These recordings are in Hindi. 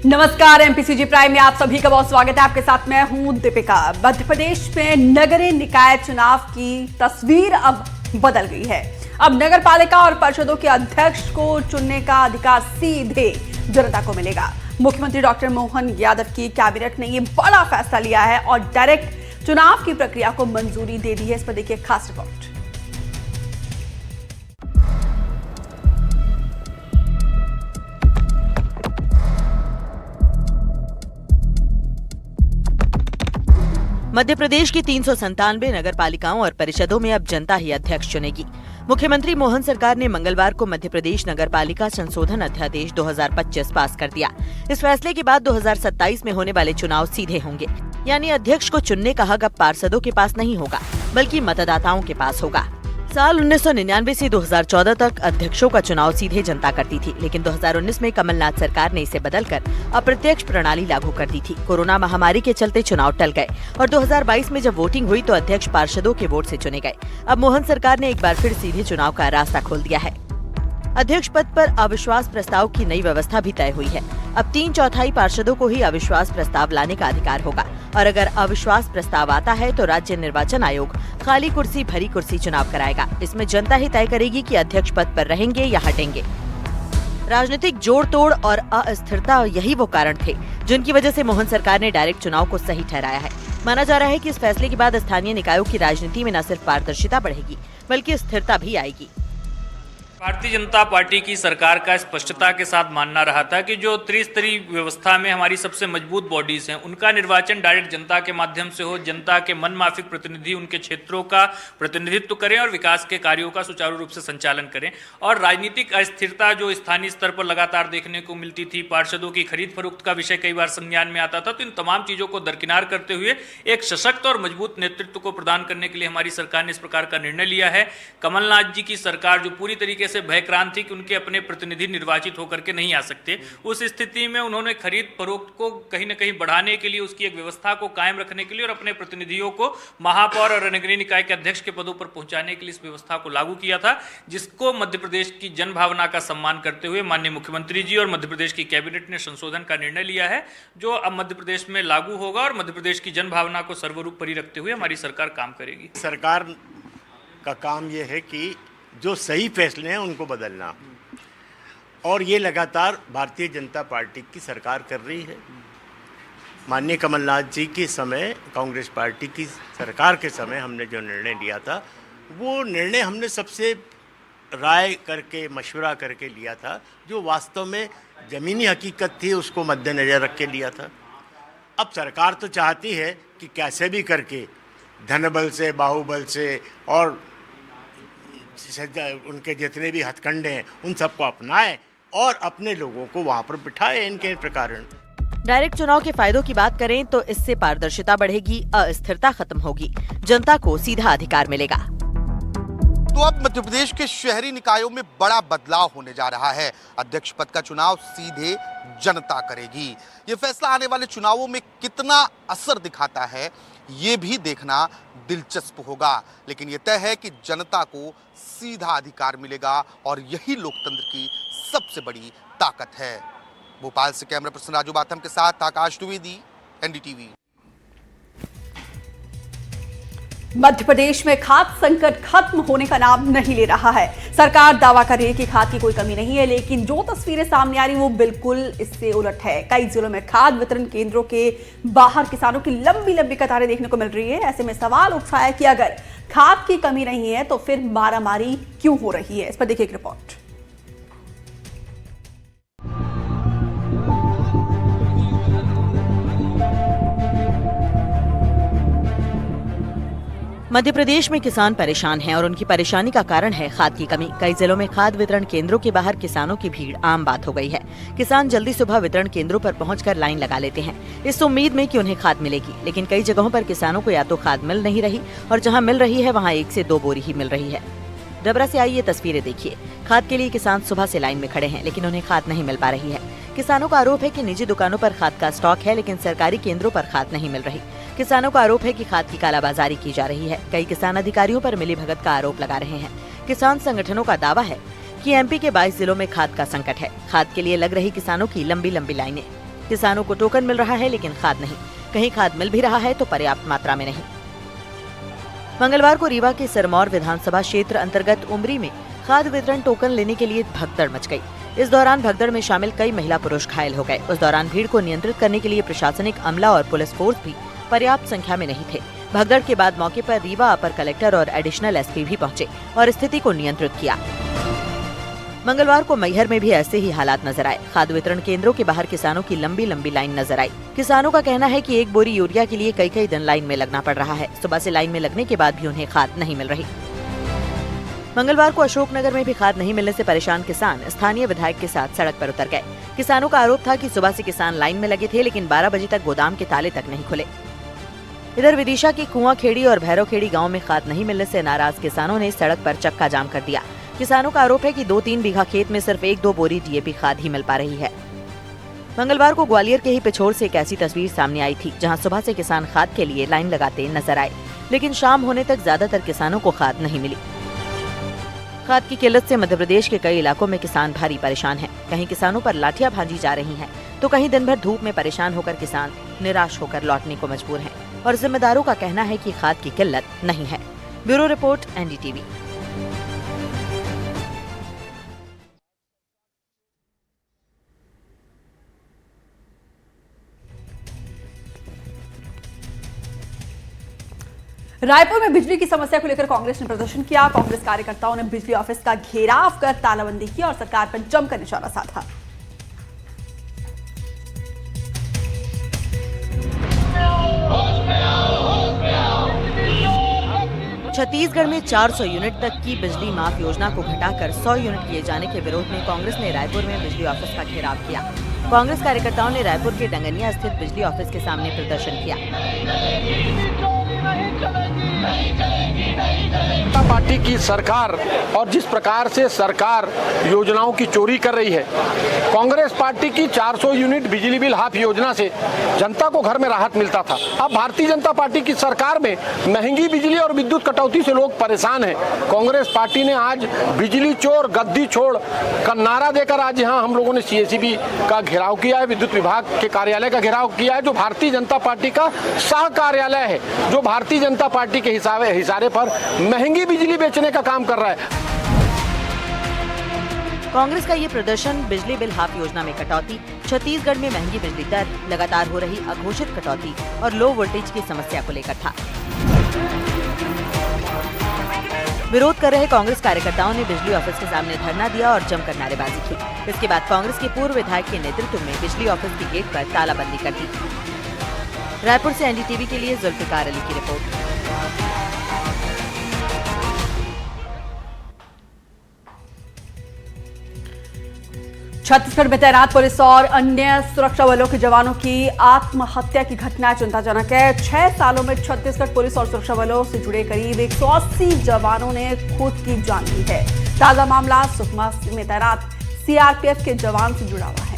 नमस्कार, एमपीसीजी प्राइम में आप सभी का बहुत स्वागत है। आपके साथ मैं हूं दीपिका। मध्य प्रदेश में नगरीय निकाय चुनाव की तस्वीर अब बदल गई है। अब नगर पालिका और परिषदों के अध्यक्ष को चुनने का अधिकार सीधे जनता को मिलेगा। मुख्यमंत्री डॉक्टर मोहन यादव की कैबिनेट ने ये बड़ा फैसला लिया है और डायरेक्ट चुनाव की प्रक्रिया को मंजूरी दे दी है। इस पर देखिए खास रिपोर्ट। मध्य प्रदेश की 397 नगर पालिकाओं और परिषदों में अब जनता ही अध्यक्ष चुनेगी। मुख्यमंत्री मोहन सरकार ने मंगलवार को मध्य प्रदेश नगर पालिका संशोधन अध्यादेश 2025 पास कर दिया। इस फैसले के बाद 2027 में होने वाले चुनाव सीधे होंगे, यानी अध्यक्ष को चुनने का हक अब पार्षदों के पास नहीं होगा, बल्कि मतदाताओं के पास होगा। साल 1999 से 2014 तक अध्यक्षों का चुनाव सीधे जनता करती थी, लेकिन 2019 में कमलनाथ सरकार ने इसे बदलकर अप्रत्यक्ष प्रणाली लागू कर दी थी। कोरोना महामारी के चलते चुनाव टल गए और 2022 में जब वोटिंग हुई तो अध्यक्ष पार्षदों के वोट से चुने गए। अब मोहन सरकार ने एक बार फिर सीधे चुनाव का रास्ता खोल दिया है। अध्यक्ष पद पर अविश्वास प्रस्ताव की नई व्यवस्था भी तय हुई है। अब 3/4 पार्षदों को ही अविश्वास प्रस्ताव लाने का अधिकार होगा और अगर अविश्वास प्रस्ताव आता है तो राज्य निर्वाचन आयोग खाली कुर्सी भरी कुर्सी चुनाव कराएगा। इसमें जनता ही तय करेगी कि अध्यक्ष पद पर रहेंगे या हटेंगे। राजनीतिक जोड़ तोड़ और अस्थिरता यही वो कारण थे जिनकी वजह से मोहन सरकार ने डायरेक्ट चुनाव को सही ठहराया है। माना जा रहा है कि इस फैसले के बाद स्थानीय निकायों की राजनीति में न सिर्फ पारदर्शिता बढ़ेगी बल्कि स्थिरता भी आएगी। भारतीय जनता पार्टी की सरकार का स्पष्टता के साथ मानना रहा था कि जो त्रिस्तरीय व्यवस्था में हमारी सबसे मजबूत बॉडीज हैं, उनका निर्वाचन डायरेक्ट जनता के माध्यम से हो, जनता के मनमाफिक प्रतिनिधि उनके क्षेत्रों का प्रतिनिधित्व करें और विकास के कार्यों का सुचारू रूप से संचालन करें। और राजनीतिक अस्थिरता जो स्थानीय स्तर पर लगातार देखने को मिलती थी, पार्षदों की खरीद फरोख्त का विषय कई बार संज्ञान में आता था, तो इन तमाम चीज़ों को दरकिनार करते हुए एक सशक्त और मजबूत नेतृत्व को प्रदान करने के लिए हमारी सरकार ने इस प्रकार का निर्णय लिया है। कमलनाथ जी की सरकार जो पूरी तरीके से भयक्रांत थी कि उनके अपने प्रतिनिधि निर्वाचित होकर के नहीं आ सकते, उस स्थिति में उन्होंने खरीद फरोख्त को कहीं न कहीं बढ़ाने के लिए, उसकी एक व्यवस्था को कायम रखने के लिए और अपने प्रतिनिधियों को महापौर और नगरीय निकाय के अध्यक्ष के पदों पर पहुंचाने के लिए इस व्यवस्था को लागू किया था, जिसको मध्य प्रदेश की जनभावना का सम्मान करते हुए माननीय मुख्यमंत्री जी और मध्य प्रदेश की कैबिनेट ने संशोधन का निर्णय लिया है, जो अब मध्य प्रदेश में लागू होगा और मध्य प्रदेश की जनभावना को सर्वरूपरी रखते हुए हमारी सरकार काम करेगी। सरकार का काम यह है कि जो सही फैसले हैं उनको बदलना, और ये लगातार भारतीय जनता पार्टी की सरकार कर रही है। माननीय कमलनाथ जी के समय, कांग्रेस पार्टी की सरकार के समय हमने जो निर्णय लिया था, वो निर्णय हमने सबसे राय करके, मशवरा करके लिया था, जो वास्तव में ज़मीनी हकीकत थी उसको मद्देनज़र रख के लिया था। अब सरकार तो चाहती है कि कैसे भी करके धनबल से, बाहुबल से और उनके जितने भी हथकंडे हैं उन सबको अपनाएं और अपने लोगों को वहां पर बिठाएं इनके प्रकार। डायरेक्ट चुनाव के फायदों की बात करें तो इससे पारदर्शिता बढ़ेगी, अस्थिरता खत्म होगी, जनता को सीधा अधिकार मिलेगा। तो अब मध्य प्रदेश के शहरी निकायों में बड़ा बदलाव होने जा रहा है। अध्यक्ष पद का चुनाव सीधे जनता करेगी। ये फैसला आने वाले चुनावों में कितना असर दिखाता है, ये भी देखना दिलचस्प होगा, लेकिन ये तय है कि जनता को सीधा अधिकार मिलेगा और यही लोकतंत्र की सबसे बड़ी ताकत है। भोपाल से कैमरा पर्सन राजू बाथम के साथ आकाश द्विवेदी, एनडीटीवी। मध्य प्रदेश में खाद संकट खत्म होने का नाम नहीं ले रहा है। सरकार दावा कर रही है कि खाद की कोई कमी नहीं है, लेकिन जो तस्वीरें सामने आ रही वो बिल्कुल इससे उलट है। कई जिलों में खाद वितरण केंद्रों के बाहर किसानों की लंबी लंबी कतारें देखने को मिल रही है। ऐसे में सवाल उठता है कि अगर खाद की कमी नहीं है तो फिर मारामारी क्यों हो रही है। इस पर देखिए एक रिपोर्ट। मध्य प्रदेश में किसान परेशान हैं और उनकी परेशानी का कारण है खाद की कमी। कई जिलों में खाद वितरण केंद्रों के बाहर किसानों की भीड़ आम बात हो गई है। किसान जल्दी सुबह वितरण केंद्रों पर पहुंचकर लाइन लगा लेते हैं इस उम्मीद में कि उन्हें खाद मिलेगी, लेकिन कई जगहों पर किसानों को या तो खाद मिल नहीं रही और जहां मिल रही है वहां 1 से 2 बोरी ही मिल रही है। डबरा से आई ये तस्वीरें देखिए। खाद के लिए किसान सुबह से लाइन में खड़े हैं, लेकिन उन्हें खाद नहीं मिल पा रही है। किसानों का आरोप है कि निजी दुकानों पर खाद का स्टॉक है, लेकिन सरकारी केंद्रों पर खाद नहीं मिल रही। किसानों का आरोप है कि खाद की कालाबाजारी की जा रही है। कई किसान अधिकारियों पर मिलीभगत का आरोप लगा रहे हैं। किसान संगठनों का दावा है कि एमपी के 22 जिलों में खाद का संकट है। खाद के लिए लग रही किसानों की लंबी लंबी लाइनें। किसानों को टोकन मिल रहा है लेकिन खाद नहीं। कहीं खाद मिल भी रहा है तो पर्याप्त मात्रा में नहीं। मंगलवार को रीवा के सिरमौर विधानसभा क्षेत्र अंतर्गत उमरी में खाद वितरण टोकन लेने के लिए भगदड़ मच गई। इस दौरान भगदड़ में शामिल कई महिला पुरुष घायल हो गए। उस दौरान भीड़ को नियंत्रित करने के लिए प्रशासनिक अमला और पुलिस फोर्स भी पर्याप्त संख्या में नहीं थे। भगदड़ के बाद मौके पर रीवा अपर कलेक्टर और एडिशनल एसपी भी पहुंचे और स्थिति को नियंत्रित किया। मंगलवार को मैहर में भी ऐसे ही हालात नजर आए। खाद वितरण केंद्रों के बाहर किसानों की लंबी लंबी लाइन नजर आई। किसानों का कहना है कि एक बोरी यूरिया के लिए कई दिन लाइन में लगना पड़ रहा है। सुबह से लाइन में लगने के बाद भी उन्हें खाद नहीं मिल रही। मंगलवार को अशोकनगर में भी खाद नहीं मिलने से परेशान किसान स्थानीय विधायक के साथ सड़क पर उतर गए। किसानों का आरोप था कि सुबह से किसान लाइन में लगे थे लेकिन 12 बजे तक गोदाम के ताले तक नहीं खुले। इधर विदिशा के कुआंखेड़ी और भैरवखेड़ी गांव में खाद नहीं मिलने से नाराज किसानों ने सड़क पर चक्का जाम कर दिया। किसानों का आरोप है कि 2-3 बीघा खेत में सिर्फ 1-2 बोरी डीएपी खाद ही मिल पा रही है। मंगलवार को ग्वालियर के ही पिछोर से एक ऐसी तस्वीर सामने आई थी जहां सुबह से किसान खाद के लिए लाइन लगाते नजर आए, लेकिन शाम होने तक ज्यादातर किसानों को खाद नहीं मिली। खाद की किल्लत से मध्य प्रदेश के कई इलाकों में किसान भारी परेशान हैं। कहीं किसानों पर लाठियां भांजी जा रही हैं, तो कहीं दिन भर धूप में परेशान होकर किसान निराश होकर लौटने को मजबूर हैं और जिम्मेदारों का कहना है कि खाद की किल्लत नहीं है। Bureau report, NDTV. रायपुर में बिजली की समस्या को लेकर कांग्रेस ने प्रदर्शन किया। कांग्रेस कार्यकर्ताओं ने बिजली ऑफिस का घेराव कर तालाबंदी की और सरकार पर जमकर निशाना साधा। छत्तीसगढ़ में 400 यूनिट तक की बिजली माफ योजना को घटाकर 100 यूनिट किए जाने के विरोध में कांग्रेस ने रायपुर में बिजली ऑफिस का घेराव किया। कांग्रेस कार्यकर्ताओं ने रायपुर के डंगनिया स्थित बिजली ऑफिस के सामने प्रदर्शन किया। पार्टी की सरकार और जिस प्रकार से सरकार योजनाओं की चोरी कर रही है, कांग्रेस पार्टी की 400 यूनिट बिजली बिल हाफ योजना से जनता को घर में राहत मिलता था। अब भारतीय जनता पार्टी की सरकार में महंगी बिजली और विद्युत कटौती से लोग परेशान हैं। कांग्रेस पार्टी ने आज बिजली चोर गद्दी छोड़ का नारा देकर आज यहाँ हम लोगों ने सीएसईबी का घेराव किया है, विद्युत विभाग के कार्यालय का घेराव किया है, जो भारतीय जनता पार्टी का सह कार्यालय है, जो भारतीय जनता पार्टी के इशारे पर महंगी बिजली बेचने का काम कर रहा है। कांग्रेस का ये प्रदर्शन बिजली बिल हाफ योजना में कटौती, छत्तीसगढ़ में महंगी बिजली दर, लगातार हो रही अघोषित कटौती और लो वोल्टेज की समस्या को लेकर था। विरोध कर रहे कांग्रेस कार्यकर्ताओं ने बिजली ऑफिस के सामने धरना दिया और जमकर नारेबाजी की। इसके बाद कांग्रेस के पूर्व विधायक के नेतृत्व में बिजली ऑफिस के गेट पर तालाबंदी कर दी। रायपुर से एनडीटीवी के लिए जुल्फिकार अली की रिपोर्ट। छत्तीसगढ़ में तैनात पुलिस और अन्य सुरक्षा बलों के जवानों की आत्महत्या की घटना चिंताजनक है। 6 सालों में छत्तीसगढ़ पुलिस और सुरक्षा बलों से जुड़े करीब 180 जवानों ने खुद की जान ली है। ताजा मामला सुकमा में तैनात सीआरपीएफ के जवान से जुड़ा हुआ है।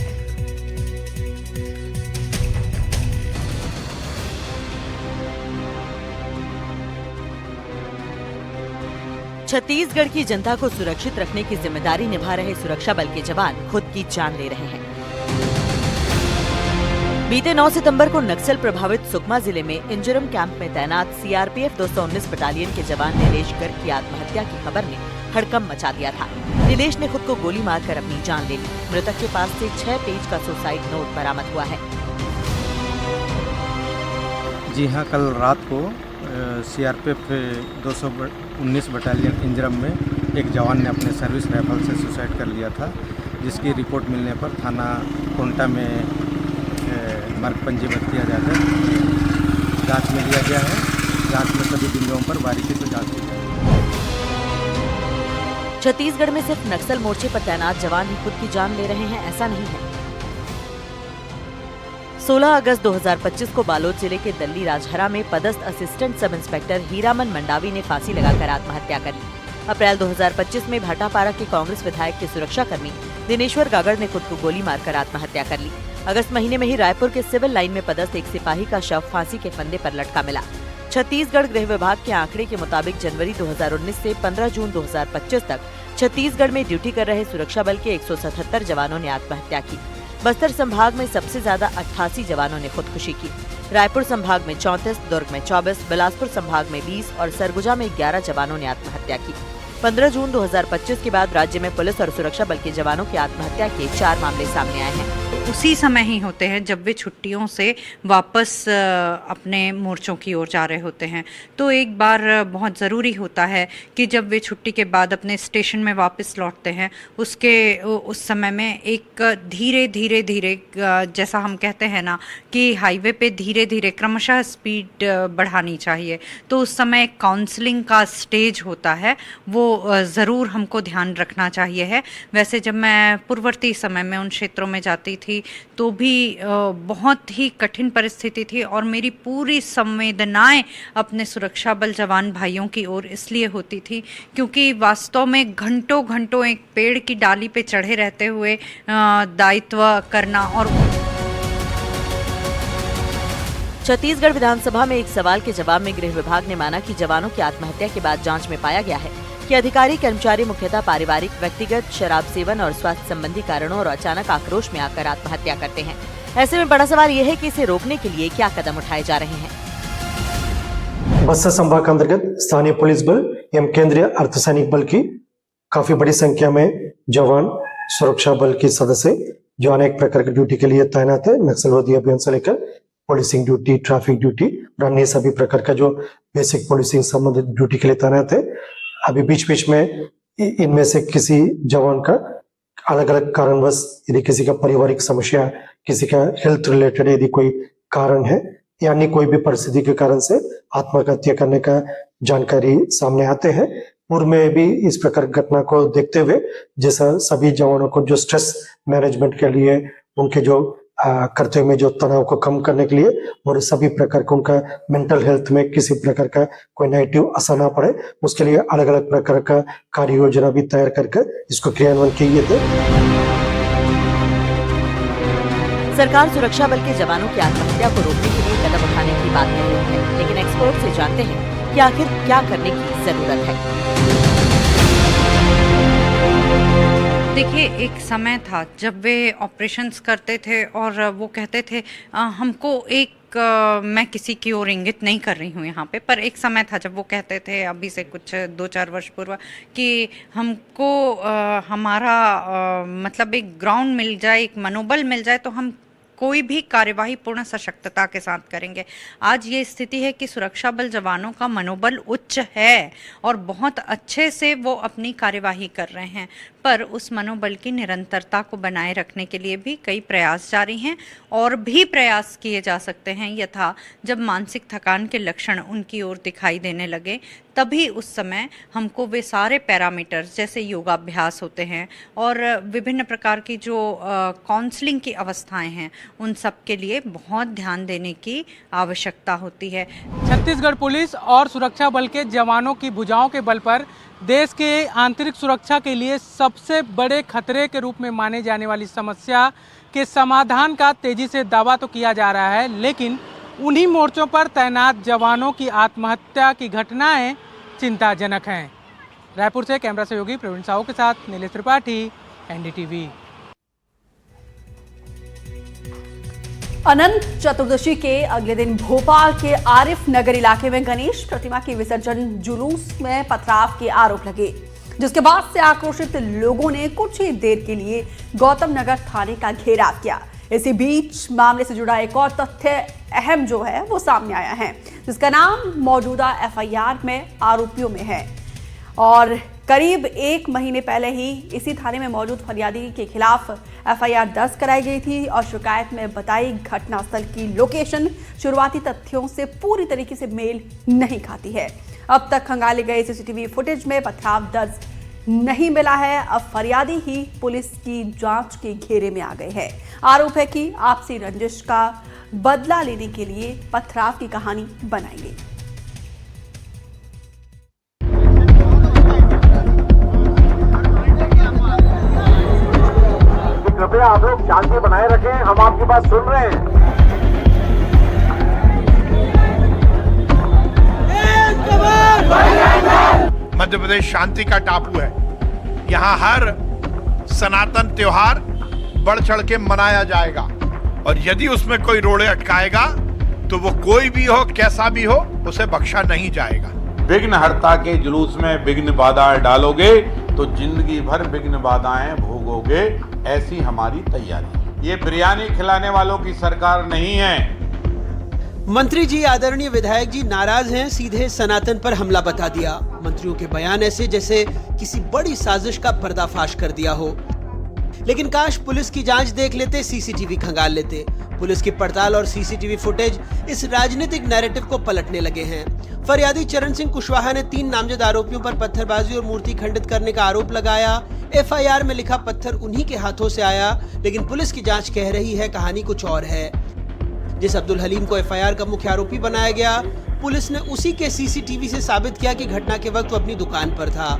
छत्तीसगढ़ की जनता को सुरक्षित रखने की जिम्मेदारी निभा रहे सुरक्षा बल के जवान खुद की जान ले रहे हैं। बीते 9 सितंबर को नक्सल प्रभावित सुकमा जिले में इंजरम कैंप में तैनात सीआरपीएफ 219 बटालियन के जवान नीलेश गर्ग की आत्महत्या की खबर ने हड़कंप मचा दिया था। नीलेश ने खुद को गोली मारकर अपनी जान ले ली। मृतक के पास से 6 पेज का सुसाइड नोट बरामद हुआ है। जी हाँ, कल रात को सीआरपीएफ 219 बटालियन इंजरम में एक जवान ने अपने सर्विस राइफल से सुसाइड कर लिया था, जिसकी रिपोर्ट मिलने पर थाना कोंटा में मर्ग पंजीबद्ध किया जाकर जांच में लिया गया है। जांच में सभी बिंदुओं पर बारीकी से जांच की जाएगी। छत्तीसगढ़ में सिर्फ नक्सल मोर्चे पर तैनात जवान ही खुद की जान ले रहे हैं, ऐसा नहीं है। 16 अगस्त 2025 को बालोद जिले के दल्ली राजहरा में पदस्थ assistant sub inspector Hiraman Mandavi ने फांसी लगाकर आत्महत्या कर ली। अप्रैल 2025 में भाटापारा के कांग्रेस विधायक के सुरक्षा कर्मी दिनेश्वर गागड़ ने खुद को गोली मारकर आत्महत्या कर ली। अगस्त महीने में ही रायपुर के सिविल लाइन में पदस्थ एक सिपाही का शव फांसी के फंदे पर लटका मिला। छत्तीसगढ़ गृह विभाग के आंकड़े के मुताबिक जनवरी 2019 से 15 जून 2025 तक छत्तीसगढ़ में ड्यूटी कर रहे सुरक्षा बल के 177 जवानों ने आत्महत्या की। बस्तर संभाग में सबसे ज्यादा 88 जवानों ने खुदकुशी की। रायपुर संभाग में 34, दुर्ग में 24, बिलासपुर संभाग में 20 और सरगुजा में 11 जवानों ने आत्महत्या की। 15 जून 2025 के बाद राज्य में पुलिस और सुरक्षा बल के जवानों की आत्महत्या के 4 मामले सामने आए हैं। उसी समय ही होते हैं जब वे छुट्टियों से वापस अपने मोर्चों की ओर जा रहे होते हैं। तो एक बार बहुत ज़रूरी होता है कि जब वे छुट्टी के बाद अपने स्टेशन में वापस लौटते हैं उस समय में एक धीरे धीरे जैसा हम कहते हैं ना कि हाईवे पे धीरे धीरे क्रमशः स्पीड बढ़ानी चाहिए। तो उस समय काउंसलिंग का स्टेज होता है, वो ज़रूर हमको ध्यान रखना चाहिए है। वैसे जब मैं पूर्ववर्ती समय में उन क्षेत्रों में जाती थी तो भी बहुत ही कठिन परिस्थिति थी और मेरी पूरी संवेदनाएं अपने सुरक्षा बल जवान भाइयों की ओर इसलिए होती थी क्योंकि वास्तव में घंटों एक पेड़ की डाली पे चढ़े रहते हुए दायित्व करना। और छत्तीसगढ़ विधानसभा में एक सवाल के जवाब में गृह विभाग ने माना कि जवानों की आत्महत्या के बाद जांच में पाया गया है कि अधिकारी कर्मचारी मुख्यतः पारिवारिक, व्यक्तिगत, शराब सेवन और स्वास्थ्य संबंधी कारणों और अचानक आक्रोश में आकर आत्महत्या करते हैं। ऐसे में बड़ा सवाल यह है कि इसे रोकने के लिए क्या कदम उठाए जा रहे हैं। बस्तर संभाग के अंतर्गत स्थानीय पुलिस बल एवं केंद्रीय अर्धसैनिक बल की काफी बड़ी संख्या में जवान, सुरक्षा बल के सदस्य जो अनेक प्रकार की ड्यूटी के लिए तैनात है। नक्सलवादी अभियान से लेकर पुलिसिंग ड्यूटी, ट्रैफिक ड्यूटी और अन्य सभी प्रकार का जो बेसिक पुलिसिंग संबंधित ड्यूटी के लिए तैनात है। अभी बीच में इनमें से किसी जवान का अलग अलग कारणवश यदि किसी का पारिवारिक समस्या, किसी का हेल्थ रिलेटेड यदि कोई कारण है यानी कोई भी परिस्थिति के कारण से आत्महत्या करने का जानकारी सामने आते हैं। पूर्व में भी इस प्रकार घटना को देखते हुए जैसा सभी जवानों को जो स्ट्रेस मैनेजमेंट के लिए उनके जो कर्तव्य में जो तनाव को कम करने के लिए और सभी प्रकार का उनका मेंटल हेल्थ में किसी प्रकार का कोई नेगेटिव असर ना पड़े उसके लिए अलग अलग प्रकार का कार्य योजना भी तैयार करके इसको क्रियान्वयन किए थे। सरकार सुरक्षा बल के जवानों की आत्महत्या को रोकने के लिए कदम उठाने की बात कर रही है, लेकिन एक्सपर्ट से जानते हैं कि आखिर क्या करने की जरूरत है। देखिए, एक समय था जब वे ऑपरेशंस करते थे और वो कहते थे हमको मैं किसी की ओर इंगित नहीं कर रही हूँ यहाँ पे, पर एक समय था जब वो कहते थे अभी से कुछ 2-4 वर्ष पूर्व कि हमको हमारा मतलब एक ग्राउंड मिल जाए, एक मनोबल मिल जाए तो हम कोई भी कार्यवाही पूर्ण सशक्तता के साथ करेंगे। आज ये स्थिति है कि सुरक्षा बल जवानों का मनोबल उच्च है और बहुत अच्छे से वो अपनी कार्यवाही कर रहे हैं, पर उस मनोबल की निरंतरता को बनाए रखने के लिए भी कई प्रयास जारी हैं और भी प्रयास किए जा सकते हैं। यथा जब मानसिक थकान के लक्षण उनकी ओर दिखाई देने लगे तभी उस समय हमको वे सारे पैरामीटर्स जैसे योगाभ्यास होते हैं और विभिन्न प्रकार की जो काउंसलिंग की अवस्थाएं हैं उन सब के लिए बहुत ध्यान देने की आवश्यकता होती है। छत्तीसगढ़ पुलिस और सुरक्षा बल के जवानों की भुजाओं के बल पर देश के आंतरिक सुरक्षा के लिए सबसे बड़े खतरे के रूप में माने जाने वाली समस्या के समाधान का तेजी से दावा तो किया जा रहा है, लेकिन उन्हीं मोर्चों पर तैनात जवानों की आत्महत्या की घटनाएं चिंताजनक हैं। रायपुर से कैमरा सहयोगी प्रवीण साहू के साथ नीलेश त्रिपाठी, एनडीटीवी। अनंत चतुर्दशी के अगले दिन भोपाल के आरिफ नगर इलाके में गणेश प्रतिमा के विसर्जन जुलूस में पथराव के आरोप लगे, जिसके बाद से आक्रोशित लोगों ने कुछ ही देर के लिए गौतम नगर थाने का घेराव किया। इसी बीच मामले से जुड़ा एक और तथ्य अहम जो है वो सामने आया है, जिसका नाम मौजूदा एफआईआर में आरोपियों में है और करीब 1 महीने पहले ही इसी थाने में मौजूद फरियादी के खिलाफ एफआईआर दर्ज कराई गई थी और शिकायत में बताई घटनास्थल की लोकेशन शुरुआती तथ्यों से पूरी तरीके से मेल नहीं खाती है। अब तक खंगाले गए सीसीटीवी फुटेज में पथराव दर्ज नहीं मिला है। अब फरियादी ही पुलिस की जांच के घेरे में आ गए हैं। आरोप है कि आपसी रंजिश का बदला लेने के लिए पथराव की कहानी बनाई गई। कृपया आप लोग शांति बनाए रखें, हम आपकी बात सुन रहे हैं। मध्य प्रदेश शांति का टापू है। यहाँ हर सनातन त्योहार बढ़ चढ़ के मनाया जाएगा और यदि उसमें कोई रोड़े अटकाएगा तो वो कोई भी हो, कैसा भी हो, उसे बख्शा नहीं जाएगा। विघ्नहर्ता के जुलूस में विघ्न बाधा डालोगे तो जिंदगी भर विघ्न बाधाएं भोगोगे, ऐसी हमारी तैयारी। ये बिरयानी खिलाने वालों की सरकार नहीं है। मंत्री जी, आदरणीय विधायक जी नाराज हैं, सीधे सनातन पर हमला बता दिया। मंत्रियों के बयान ऐसे जैसे किसी बड़ी साजिश का पर्दाफाश कर दिया हो। लेकिन काश पुलिस की जांच देख लेते, सीसीटीवी खंगाल लेते। पुलिस की पड़ताल और सीसीटीवी फुटेज इस राजनीतिक नैरेटिव को पलटने लगे हैं। फरियादी चरण सिंह कुशवाहा ने 3 नामजद आरोपियों पर पत्थरबाजी और मूर्ति खंडित करने का आरोप लगाया। एफआईआर में लिखा पत्थर उन्हीं के हाथों से आया, लेकिन पुलिस की जांच कह रही है कहानी कुछ और है। जिस अब्दुल हलीम को एफआईआर का मुख्य आरोपी बनाया गया, पुलिस ने उसी के सीसीटीवी से साबित किया कि घटना के वक्त वो अपनी दुकान पर था।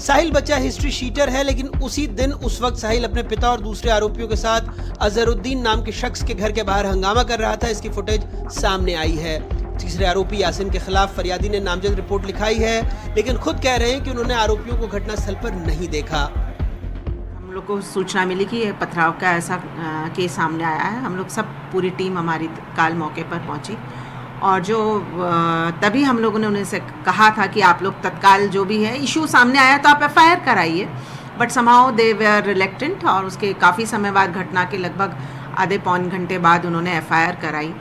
साहिल बच्चा हिस्ट्री शीटर है, लेकिन उसी दिन उस वक्त साहिल अपने पिता और दूसरे आरोपियों के साथ अजहरुद्दीन नाम के शख्स के घर के बाहर हंगामा कर रहा था। इसकी फुटेज सामने आई है। तीसरे आरोपी यासिन के खिलाफ फरियादी ने नामजद रिपोर्ट लिखाई है, लेकिन खुद कह रहे हैं कि उन्होंने आरोपियों को घटनास्थल पर नहीं देखा। हम लोग को सूचना मिली कि पथराव का ऐसा केस सामने आया है। हम लोग सब पूरी टीम हमारी काल मौके पर पहुंची और जो तभी हम लोगों ने उनसे कहा था कि आप लोग तत्काल जो भी है इशू सामने आया तो आप एफआईआर कराइए, but somehow they were reluctant और उसके काफ़ी समय बाद, घटना के लगभग आधे पौन घंटे बाद उन्होंने एफआईआर कराई।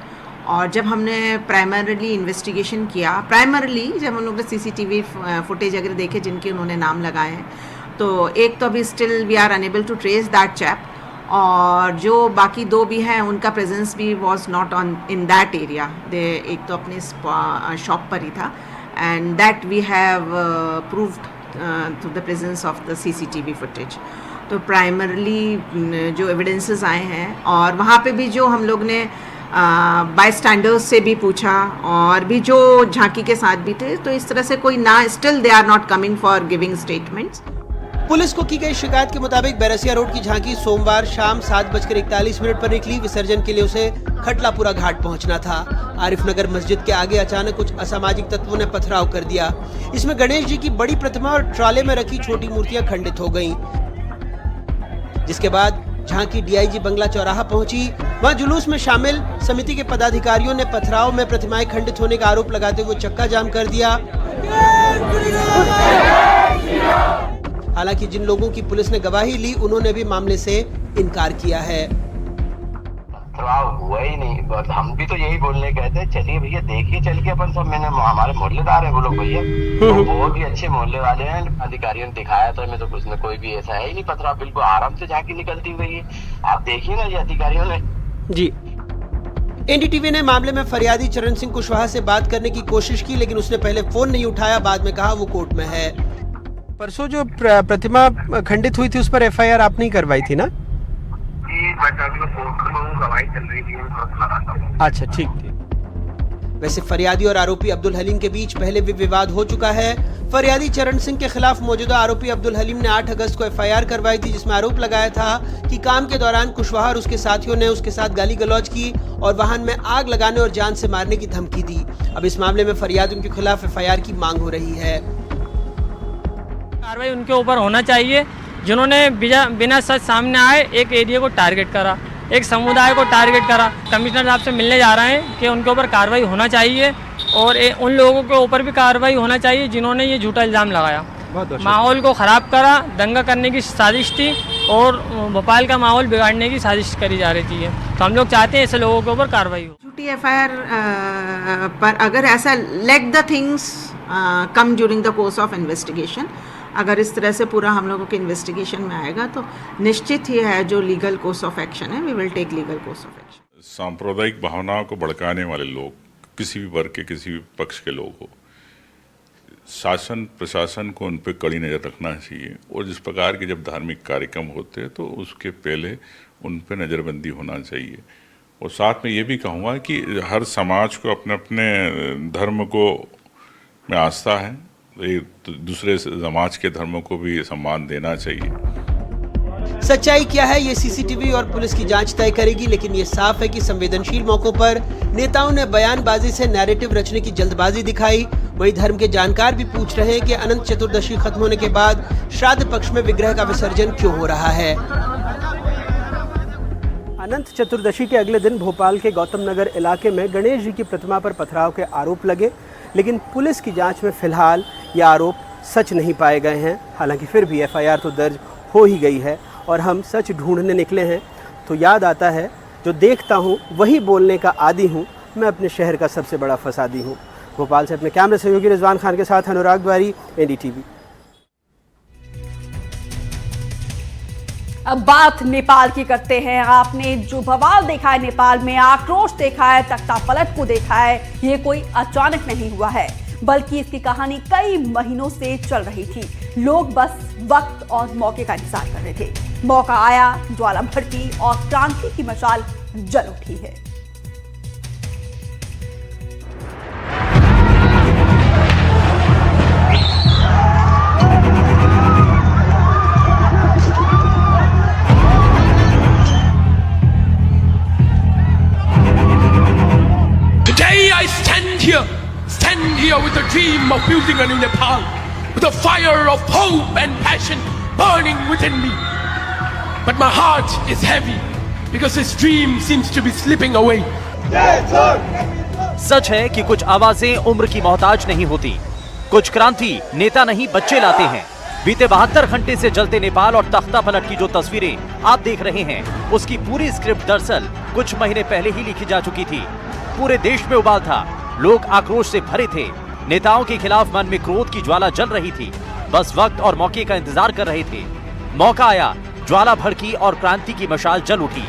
और जब हमने प्राइमरली इन्वेस्टिगेशन किया, जब हम लोग ने सीसीटीवी फुटेज अगर देखे जिनके उन्होंने नाम लगाए हैं, तो एक तो अभी still we are unable to trace that chap, और जो बाकी 2 भी हैं उनका प्रेजेंस भी was not on in that area. They एक तो अपने शॉप पर ही था, and that we have proved through the presence of the CCTV footage. तो प्राइमरली जो एविडेंसेस आए हैं, और वहाँ पे भी जो हम लोग ने बाय स्टैंडर्ड्स से भी पूछा और भी जो झांकी के साथ भी थे, तो इस तरह से कोई ना, still they are not coming for giving statements. Police को की गई शिकायत के मुताबिक बैरसिया रोड की झांकी सोमवार शाम 7:41 पर निकली। विसर्जन के लिए उसे खटलापुरा घाट पहुंचना था। आरिफनगर मस्जिद के आगे अचानक कुछ असामाजिक तत्वों ने पथराव कर दिया। इसमें गणेश जी की बड़ी प्रतिमा और ट्राले में रखी छोटी मूर्तियां खंडित हो गईं। जिसके बाद झांकी डीआईजी बंगला चौराहा पहुंची। वहां जुलूस में शामिल समिति के पदाधिकारियों ने पथराव में प्रतिमाएं खंडित होने का आरोप लगाते हुए चक्का जाम कर दिया। हालांकि जिन लोगों की पुलिस ने गवाही ली, उन्होंने भी मामले से इनकार किया है। पथराव हुआ ही नहीं, हम भी तो यही बोलने गए थे, चलिए भैया देखिए चल के अपन सब। मैंने हमारे मोहल्लेदार है वो लोग भैया, तो बहुत ही अच्छे मोहल्ले वाले हैं। अधिकारियों ने दिखाया था, मैं तो कुछ न कोई भी ऐसा है ही नहीं। पथराव बिल्कुल आराम से झांकी निकलती हुई है, आप देखिए ना ये अधिकारियों ने। जी, एनडीटीवी ने मामले में फरियादी चरण सिंह कुशवाहा से बात करने की कोशिश की, लेकिन उसने पहले फोन नहीं उठाया। बाद में कहा वो कोर्ट में है। परसों जो प्रतिमा खंडित हुई थी उस पर एफआईआर आप नहीं करवाई थी ना? अच्छा, ठीक ठीक। वैसे फरियादी और आरोपी अब्दुल हलीम के बीच पहले भी विवाद हो चुका है। फरियादी चरण सिंह के खिलाफ मौजूदा आरोपी अब्दुल हलीम ने 8 अगस्त को एफआईआर करवाई थी, जिसमें आरोप लगाया था कि काम के दौरान कुशवाहा और उसके साथियों ने उसके साथ गाली गलौज की और वाहन में आग लगाने और जान से मारने की धमकी दी। अब इस मामले में फरियादियों के खिलाफ एफआईआर की मांग हो रही है। कार्रवाई उनके ऊपर होना चाहिए जिन्होंने बिना सच सामने आए एक एरिया को टारगेट करा, एक समुदाय को टारगेट करा। कमिश्नर साहब से मिलने जा रहे हैं कि उनके ऊपर कार्रवाई होना चाहिए और उन लोगों के ऊपर भी कार्रवाई होना चाहिए जिन्होंने ये झूठा इल्ज़ाम लगाया। माहौल को ख़राब करा, दंगा करने की साजिश थी और भोपाल का माहौल बिगाड़ने की साजिश करी जा रही थी। तो हम लोग चाहते हैं ऐसे लोगों के ऊपर कार्रवाई हो। झूठी एफआईआर पर अगर ऐसा let the things come during the course of investigation, अगर इस तरह से पूरा हम लोगों के इन्वेस्टिगेशन में आएगा तो निश्चित ही है जो लीगल कोर्स ऑफ एक्शन है, we will take legal course of action. सांप्रदायिक भावनाओं को भड़काने वाले लोग, किसी भी वर्ग के किसी भी पक्ष के लोग हो, शासन प्रशासन को उन पर कड़ी नज़र रखना चाहिए। और जिस प्रकार के जब धार्मिक कार्यक्रम होते हैं तो उसके पहले उन पर नज़रबंदी होना चाहिए। और साथ में ये भी कहूँगा कि हर समाज को अपने अपने धर्म को में आस्था है, दूसरे समाज के धर्मों को भी सम्मान देना चाहिए। सच्चाई क्या है ये सीसीटीवी और पुलिस की जांच तय करेगी, लेकिन ये साफ है कि संवेदनशील मौकों पर नेताओं ने बयानबाजी से नैरेटिव रचने की जल्दबाजी दिखाई। वहीं धर्म के जानकार भी पूछ रहे हैं कि अनंत चतुर्दशी खत्म होने के बाद श्राद्ध पक्ष में विग्रह का विसर्जन क्यों हो रहा है। अनंत चतुर्दशी के अगले दिन भोपाल के गौतम नगर इलाके में गणेश जी की प्रतिमा पर पथराव के आरोप लगे, लेकिन पुलिस की जांच में फिलहाल ये आरोप सच नहीं पाए गए हैं। हालांकि फिर भी एफआईआर तो दर्ज हो ही गई है और हम सच ढूंढने निकले हैं तो याद आता है, जो देखता हूँ वही बोलने का आदी हूँ, मैं अपने शहर का सबसे बड़ा फसादी हूँ। भोपाल से अपने कैमरे सहयोगी रिजवान खान के साथ अनुराग द्वारी, एनडीटीवी। अब बात नेपाल की करते हैं। आपने जो बवाल देखा है नेपाल में, आक्रोश देखा है, तख्तापलट को देखा है, ये कोई अचानक नहीं हुआ है, बल्कि इसकी कहानी कई महीनों से चल रही थी। लोग बस वक्त और मौके का इंतजार कर रहे थे। मौका आया, ज्वाला भड़की और क्रांति की मशाल जल उठी है। Today I stand here with a dream of building a new Nepal, with a fire of hope and passion burning within me. But my heart is heavy because this dream seems to be slipping away. सच है कि कुछ आवाजें उम्र की मोहताज नहीं होती। कुछ क्रांति नेता नहीं बच्चे लाते हैं। बीते 72 घंटे से जलते नेपाल और तख्ता पलट की जो तस्वीरें आप देख रहे हैं, उसकी पूरी स्क्रिप्ट दरअसल कुछ महीने पहले ही लिखी जा चुकी थी। पूरे देश में उबाल था, लोग आक्रोश से भरे थे, नेताओं के खिलाफ मन में क्रोध की ज्वाला जल रही थी। बस वक्त और मौके का इंतजार कर रहे थे। मौका आया, ज्वाला भड़की और क्रांति की मशाल जल उठी।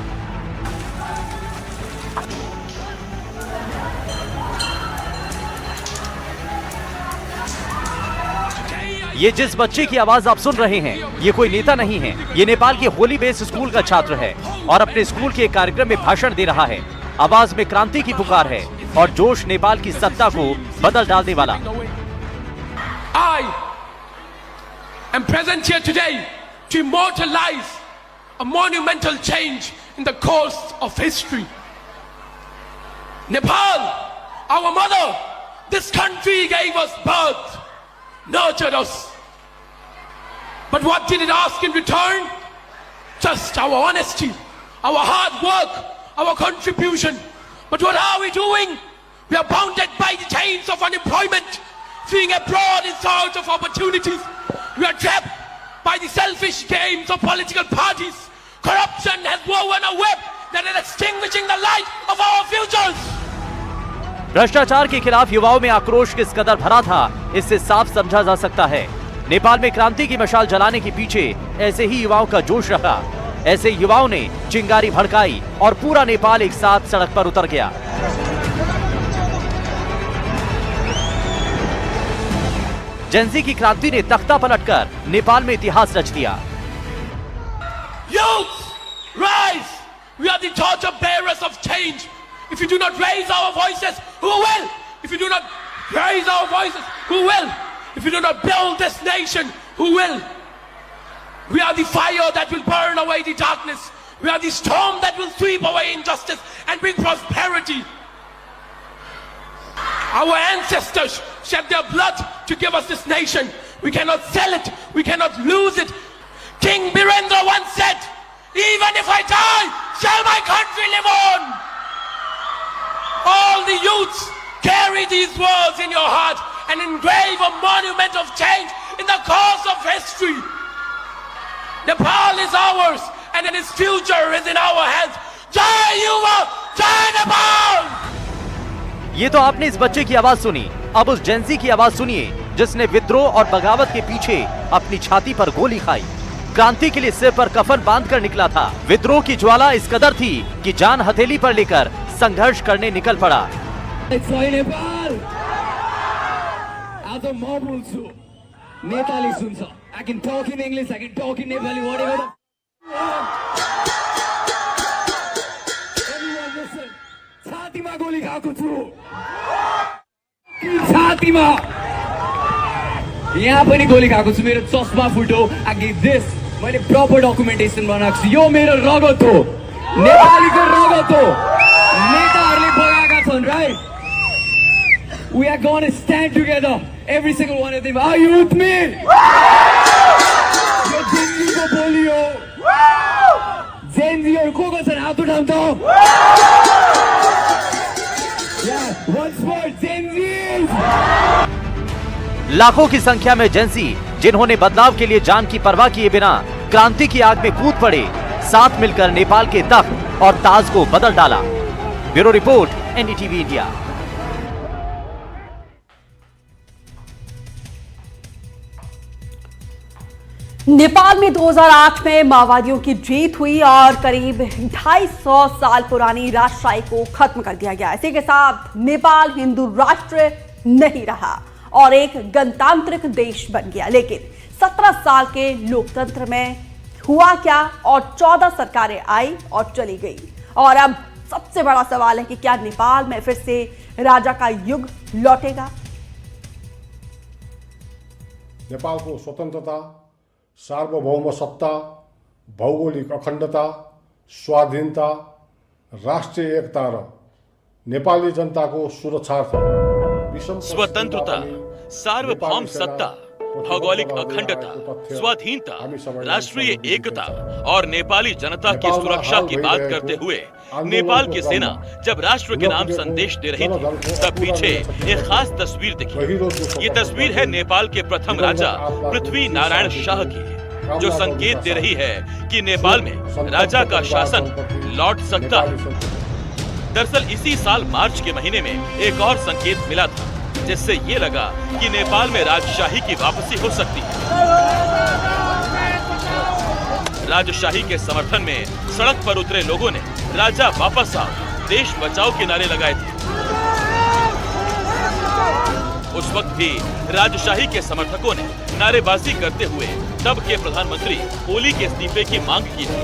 ये जिस बच्चे की आवाज आप सुन रहे हैं, ये कोई नेता नहीं है। ये नेपाल के होली बेस स्कूल का छात्र है और अपने स्कूल के एक कार्यक्रम में भाषण दे रहा है। आवाज में क्रांति की पुकार है और जोश नेपाल की सत्ता को बदल डालने वाला। I am present here today to immortalize a monumental change in the course of history. Nepal, our mother, this country gave us birth, nurtured us. But what did it ask in return? Just our honesty, our hard work, our contribution. But what are we doing? We are bounded by the chains of unemployment, fleeing abroad in search of opportunities. We are trapped by the selfish games of political parties. Corruption has woven a web that is extinguishing the light of our futures. भ्रष्टाचार के खिलाफ युवाओं में आक्रोश किस कदर भरा था, इससे साफ समझा जा सकता है। नेपाल में क्रांति की मशाल जलाने के पीछे ऐसे ही युवाओं का जोश रहा। ऐसे युवाओं ने चिंगारी भड़काई और पूरा नेपाल एक साथ सड़क पर उतर गया। जेनजी की क्रांति ने तख्ता पलटकर नेपाल में इतिहास रच दिया। Youth, rise! We are the torch bearers of change. If you do not raise our voices, who will? If you do not raise our voices, who will? If you do not build this nation, who will? We are the fire that will burn away the darkness. We are the storm that will sweep away injustice and bring prosperity. Our ancestors shed their blood to give us this nation. We cannot sell it. We cannot lose it. King Birendra once said, "Even if I die, shall my country live on?" All the youths, carry these words in your heart and engrave a monument of change in the course of history. Nepal is ours and its future is in our hands. Jai Yuva, Jai Nepal! ये तो आपने इस बच्चे की आवाज सुनी। अब उस जेनजी की आवाज सुनिए जिसने विद्रोह और बगावत के पीछे अपनी छाती पर गोली खाई। क्रांति के लिए सिर पर कफन बांधकर निकला था। विद्रोह की ज्वाला इस कदर थी कि जान हथेली पर लेकर संघर्ष करने निकल पड़ा। Nepali सुन्छ। I can talk in English, I can talk in Nepali, whatever. Everyone listen. छातीमा गोली खाएको छु। छातीमा। यहाँ पनि गोली खाएको छु। मेरो चस्मा फुट्यो। I give this. मैले प्रपर डकुमेन्टेसन बनाएको छु। यो मेरो रगत हो। नेपालीको रगत हो। नेताहरूले बगाएका छन्, right? We are going to stand together, every single one of them. Are you with me? जो जिंदगी को बोलियो, जेनजी और कोको से हाथ उठाओ तो। Yeah, once more, Gen Z. लाखों की संख्या में जेंजी जिन्होंने बदलाव के लिए जान की परवाह किए बिना क्रांति की आग में कूद पड़े, साथ मिलकर नेपाल के तख्त और ताज को बदल डाला। Bureau report, NDTV India. Nepal में 2008 में माओवादियों की जीत हुई और करीब 250 साल पुरानी राजशाही को खत्म कर दिया गया। इसी के साथ नेपाल हिंदू राष्ट्र नहीं रहा और एक गणतांत्रिक देश बन गया। लेकिन 17 साल के लोकतंत्र में हुआ क्या और 14 सरकारें आई और चली गई। और अब सबसे बड़ा सवाल है कि क्या नेपाल में फिर से राजा का युग लौटेगा? नेपाल को स्वतंत्रता, सार्वभौम सत्ता, भौगोलिक अखण्डता, स्वाधीनता, राष्ट्रिय एकता र नेपाली जनता को सुरक्षार्थ स्वतंत्रता, सार्वभौम सत्ता, भौगोलिक अखंडता, स्वाधीनता, राष्ट्रीय एकता और नेपाली जनता की सुरक्षा की बात करते हुए नेपाल की सेना जब राष्ट्र के नाम संदेश दे रही थी, तब पीछे एक खास तस्वीर दिखी। ये तस्वीर है नेपाल के प्रथम राजा पृथ्वी नारायण शाह की, जो संकेत दे रही है कि नेपाल में राजा का शासन लौट सकता है। दरअसल इसी साल मार्च के महीने में एक और संकेत मिला था, जिससे ये लगा कि नेपाल में राजशाही की वापसी हो सकती है। राजशाही के समर्थन में सड़क पर उतरे लोगों ने राजा वापस आओ, देश बचाओ के नारे लगाए थे। उस वक्त भी राजशाही के समर्थकों ने नारेबाजी करते हुए तब के प्रधानमंत्री ओली के इस्तीफे की मांग की थी।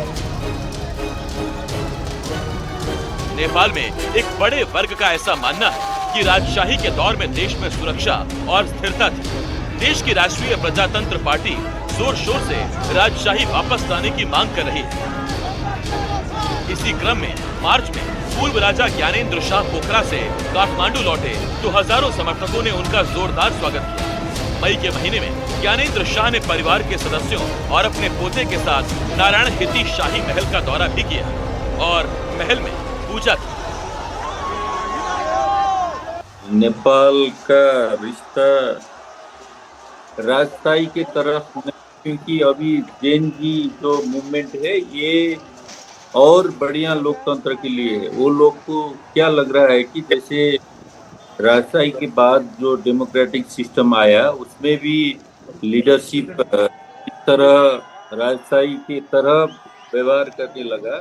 नेपाल में एक बड़े वर्ग का ऐसा मानना है कि राजशाही के दौर में देश में सुरक्षा और स्थिरता थी। देश की राष्ट्रीय प्रजातंत्र पार्टी जोर शोर से राजशाही वापस लाने की मांग कर रही है। इसी क्रम में मार्च में पूर्व राजा ज्ञानेंद्र शाह पोखरा से काठमांडू लौटे तो हजारों समर्थकों ने उनका जोरदार स्वागत किया। मई के महीने में ज्ञानेंद्र शाह ने परिवार के सदस्यों और अपने पोते के साथ नारायण हिती शाही महल का दौरा भी किया और महल में पूजा की। नेपाल का रिश्ता राजशाही के तरफ, क्योंकि अभी जेएनजी जो मूवमेंट है ये और बढ़िया लोकतंत्र के लिए है। वो लोग को क्या लग रहा है कि जैसे राजशाही के बाद जो डेमोक्रेटिक सिस्टम आया उसमें भी लीडरशिप इस तरह राजशाही की तरह व्यवहार करने लगा,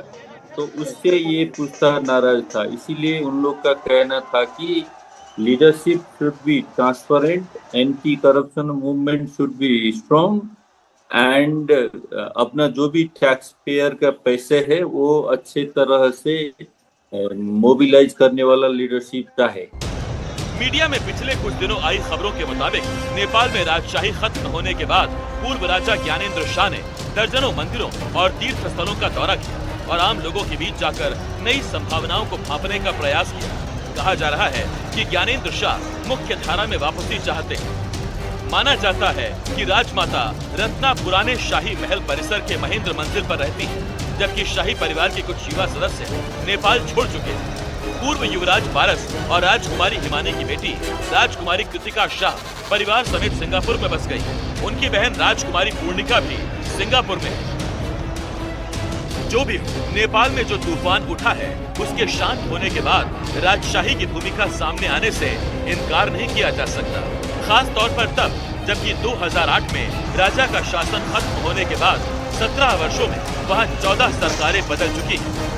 तो उससे ये पूछता नाराज था। इसीलिए उन लोग का कहना था कि leadership should be transparent, anti corruption movement should be strong and अपना जो भी टैक्स पेयर का पैसे है वो अच्छे तरह से मोबिलाइज करने वाला लीडरशिप का है। मीडिया में पिछले कुछ दिनों आई खबरों के मुताबिक नेपाल में राजशाही खत्म होने के बाद पूर्व राजा ज्ञानेंद्र शाह ने दर्जनों मंदिरों और तीर्थ स्थलों का दौरा किया और आम लोगों के बीच जाकर नई संभावनाओं को भांपने का प्रयास किया। कहा जा रहा है कि ज्ञानेंद्र शाह मुख्य धारा में वापसी चाहते हैं। माना जाता है कि राजमाता रत्ना पुराने शाही महल परिसर के महेंद्र मंजिल पर रहती है, जबकि शाही परिवार के कुछ युवा सदस्य नेपाल छोड़ चुके हैं। पूर्व युवराज पारस और राजकुमारी हिमानी की बेटी राजकुमारी कृतिका शाह परिवार समेत सिंगापुर में बस गई। उनकी बहन राजकुमारी पूर्णिका भी सिंगापुर में है। जो भी हो, नेपाल में जो तूफान उठा है उसके शांत होने के बाद राजशाही की भूमिका सामने आने से इनकार नहीं किया जा सकता। खास तौर पर तब जबकि 2008 में राजा का शासन खत्म होने के बाद 17 वर्षों में वहां 14 सरकारें बदल चुकी हैं।